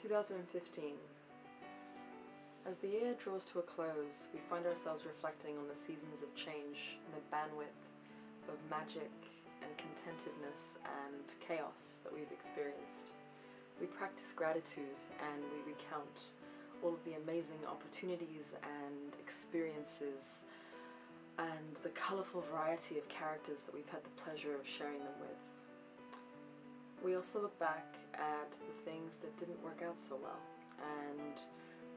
2015. As the year draws to a close, we find ourselves reflecting on the seasons of change and the bandwidth of magic and contentedness and chaos that we've experienced. We practice gratitude and we recount all of the amazing opportunities and experiences and the colourful variety of characters that we've had the pleasure of sharing them with. We also look back at the things that didn't work out so well, and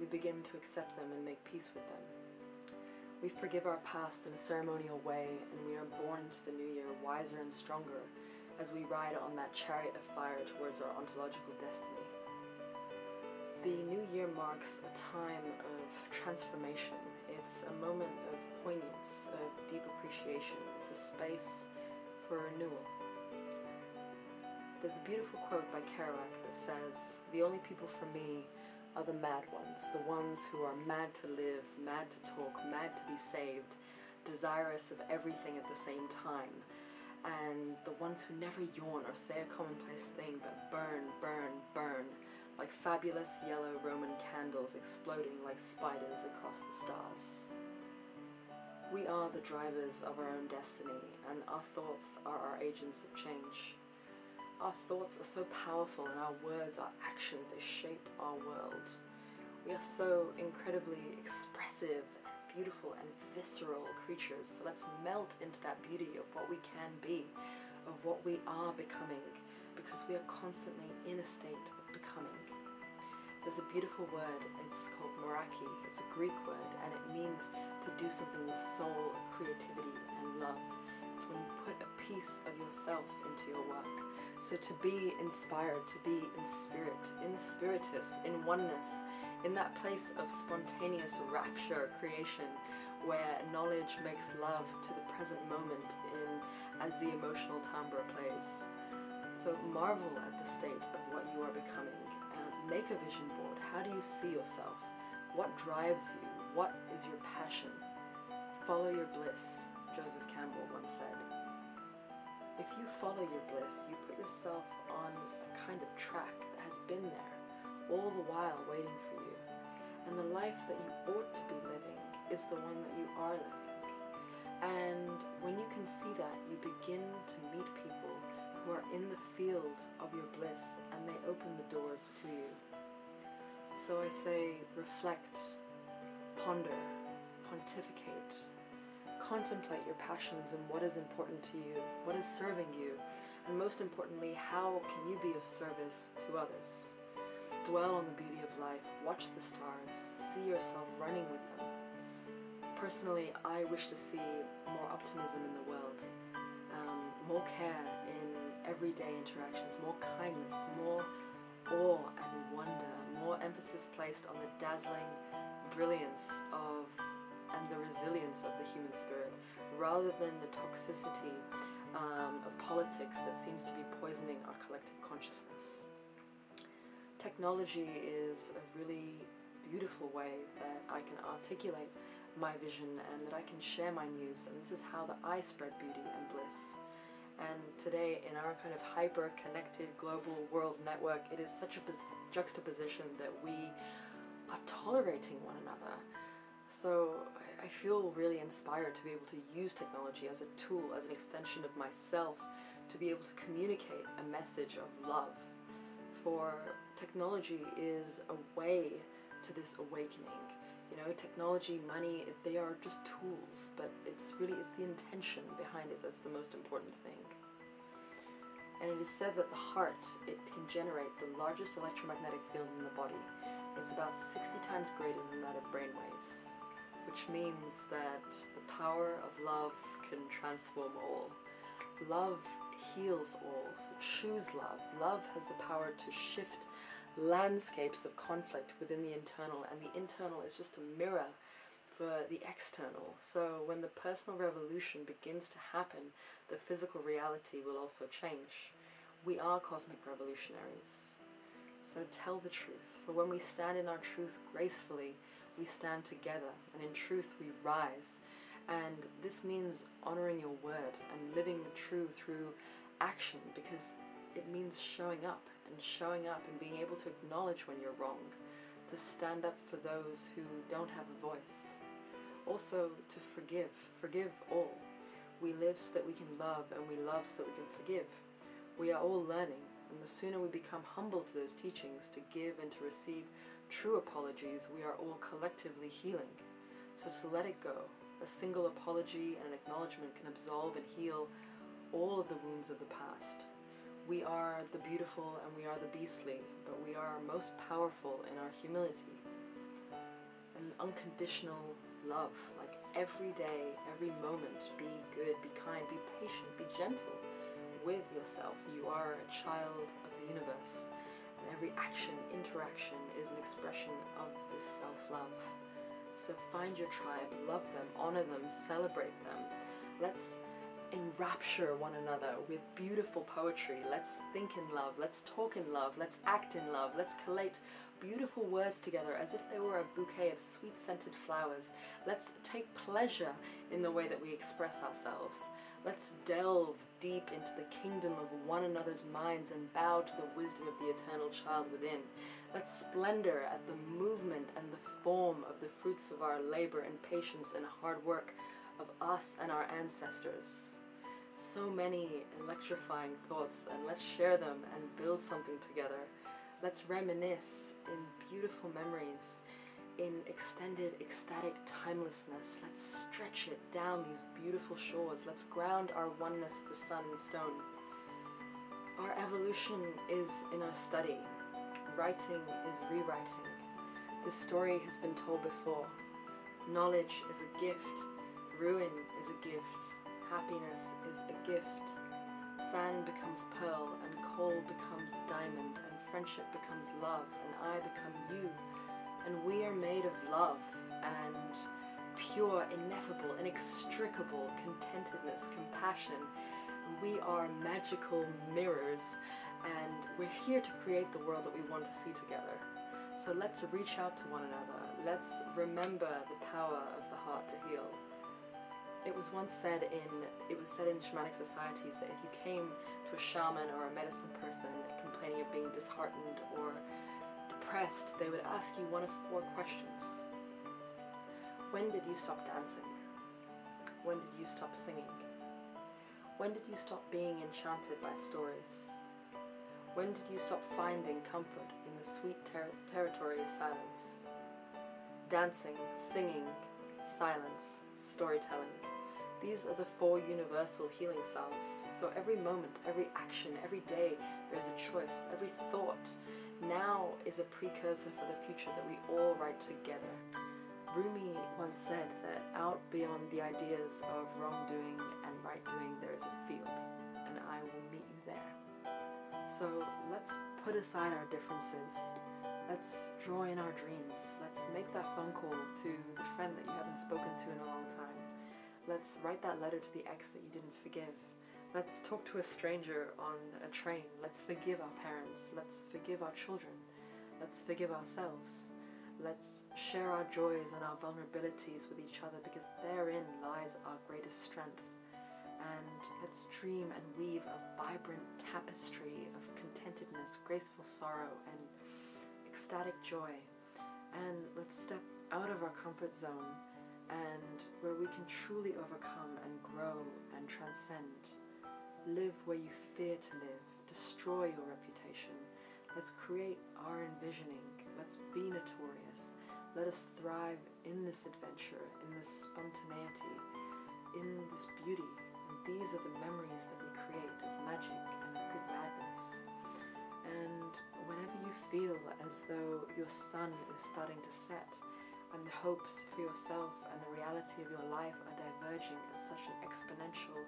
we begin to accept them and make peace with them. We forgive our past in a ceremonial way, and we are born into the new year wiser and stronger as we ride on that chariot of fire towards our ontological destiny. The new year marks a time of transformation. It's a moment of poignance, of deep appreciation. It's a space for renewal. There's a beautiful quote by Kerouac that says, "The only people for me are the mad ones, the ones who are mad to live, mad to talk, mad to be saved, desirous of everything at the same time, and the ones who never yawn or say a commonplace thing but burn, burn, burn, like fabulous yellow Roman candles exploding like spiders across the stars." We are the drivers of our own destiny, and our thoughts are our agents of change. Our thoughts are so powerful, and our words, our actions, they shape our world. We are so incredibly expressive, and beautiful, and visceral creatures, so let's melt into that beauty of what we can be, of what we are becoming, because we are constantly in a state of becoming. There's a beautiful word, it's called moraki, it's a Greek word, and it means to do something with soul, creativity, and love. It's when you put a piece of yourself into your work. So to be inspired, to be in spirit, in spiritus, in oneness, in that place of spontaneous rapture creation, where knowledge makes love to the present moment as the emotional timbre plays. So marvel at the state of what you are becoming. Make a vision board. How do you see yourself? What drives you? What is your passion? Follow your bliss, Joseph Campbell once said. If you follow your bliss, you put yourself on a kind of track that has been there all the while waiting for you. And the life that you ought to be living is the one that you are living. And when you can see that, you begin to meet people who are in the field of your bliss, and they open the doors to you. So I say, reflect, ponder, pontificate, contemplate your passions and what is important to you, what is serving you, and most importantly, how can you be of service to others? Dwell on the beauty of life, watch the stars, see yourself running with them. Personally, I wish to see more optimism in the world, more care in everyday interactions, more kindness, more awe and wonder, more emphasis placed on the dazzling brilliance of and the resilience of the human spirit, rather than the toxicity of politics that seems to be poisoning our collective consciousness. Technology is a really beautiful way that I can articulate my vision and that I can share my news, and this is how that I spread beauty and bliss. And today, in our kind of hyper-connected global world network, it is such a juxtaposition that we are tolerating one another. So I feel really inspired to be able to use technology as a tool, as an extension of myself, to be able to communicate a message of love. For technology is a way to this awakening. You know, technology, money, they are just tools, but it's the intention behind it that's the most important thing. And it is said that the heart, it can generate the largest electromagnetic field in the body. It's about 60 times greater than that of brainwaves, which means that the power of love can transform all. Love heals all, so choose love. Love has the power to shift landscapes of conflict within the internal, and the internal is just a mirror for the external. So when the personal revolution begins to happen, the physical reality will also change. We are cosmic revolutionaries. So tell the truth, for when we stand in our truth gracefully, we stand together, and in truth we rise. And this means honoring your word and living the true through action, because it means showing up. and showing up and being able to acknowledge when you're wrong, to stand up for those who don't have a voice. Also to forgive all. We live so that we can love, and we love so that we can forgive. We are all learning, and the sooner we become humble to those teachings, to give and to receive true apologies, we are all collectively healing. So to let it go, a single apology and an acknowledgement can absolve and heal all of the wounds of the past. We are the beautiful and we are the beastly, but we are most powerful in our humility. And unconditional love, like every day, every moment, be good, be kind, be patient, be gentle with yourself. You are a child of the universe, and every action, interaction is an expression of this self-love. So find your tribe, love them, honor them, celebrate them. Let's enrapture one another with beautiful poetry. Let's think in love, let's talk in love, let's act in love, let's collate beautiful words together as if they were a bouquet of sweet scented flowers. Let's take pleasure in the way that we express ourselves. Let's delve deep into the kingdom of one another's minds and bow to the wisdom of the eternal child within. Let's splendor at the movement and the form of the fruits of our labor and patience and hard work of us and our ancestors. So many electrifying thoughts, and let's share them and build something together. Let's reminisce in beautiful memories, in extended ecstatic timelessness. Let's stretch it down these beautiful shores. Let's ground our oneness to sun and stone. Our evolution is in our study. Writing is rewriting. This story has been told before. Knowledge is a gift. Ruin is a gift. Happiness is a gift. Sand becomes pearl, and coal becomes diamond, and friendship becomes love, and I become you. And we are made of love, and pure, ineffable, inextricable contentedness, compassion. We are magical mirrors, and we're here to create the world that we want to see together. So let's reach out to one another. Let's remember the power of the heart to heal. It was said in shamanic societies that if you came to a shaman or a medicine person complaining of being disheartened or depressed, they would ask you one of 4 questions. When did you stop dancing? When did you stop singing? When did you stop being enchanted by stories? When did you stop finding comfort in the sweet territory of silence? Dancing, singing, silence, storytelling. These are the 4 universal healing salves. So every moment, every action, every day, there's a choice. Every thought now is a precursor for the future that we all write together. Rumi once said that out beyond the ideas of wrongdoing and right doing, there is a field, and I will meet you there. So let's put aside our differences. Let's draw in our dreams. Let's make that phone call to the friend that you haven't spoken to in a long time. Let's write that letter to the ex that you didn't forgive. Let's talk to a stranger on a train. Let's forgive our parents. Let's forgive our children. Let's forgive ourselves. Let's share our joys and our vulnerabilities with each other, because therein lies our greatest strength. And let's dream and weave a vibrant tapestry of contentedness, graceful sorrow, and ecstatic joy. And let's step out of our comfort zone, and where we can truly overcome and grow and transcend. Live where you fear to live. Destroy your reputation. Let's create our envisioning. Let's be notorious. Let us thrive in this adventure, in this spontaneity, in this beauty. And these are the memories that we create of magic and of good madness. And whenever you feel as though your sun is starting to set, and the hopes for yourself and the reality of your life are diverging at such an exponential,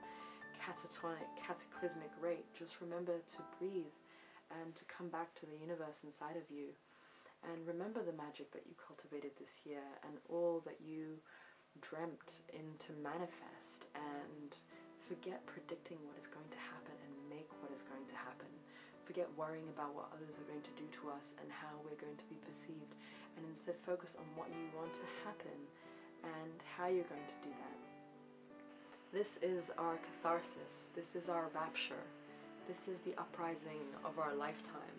catatonic, cataclysmic rate, just remember to breathe and to come back to the universe inside of you. And remember the magic that you cultivated this year and all that you dreamt into manifest, and forget predicting what is going to happen and make what is going to happen. Forget worrying about what others are going to do to us and how we're going to be perceived, and instead focus on what you want to happen and how you're going to do that. This is our catharsis. This is our rapture. This is the uprising of our lifetime.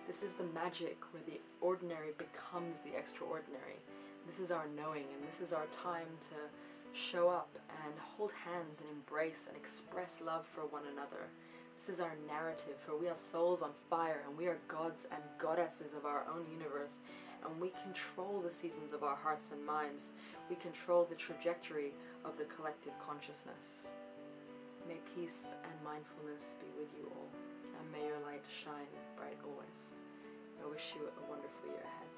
This is the magic where the ordinary becomes the extraordinary. This is our knowing, and this is our time to show up and hold hands and embrace and express love for one another. This is our narrative, for we are souls on fire, and we are gods and goddesses of our own universe, and we control the seasons of our hearts and minds. We control the trajectory of the collective consciousness. May peace and mindfulness be with you all, and may your light shine bright always. I wish you a wonderful year ahead.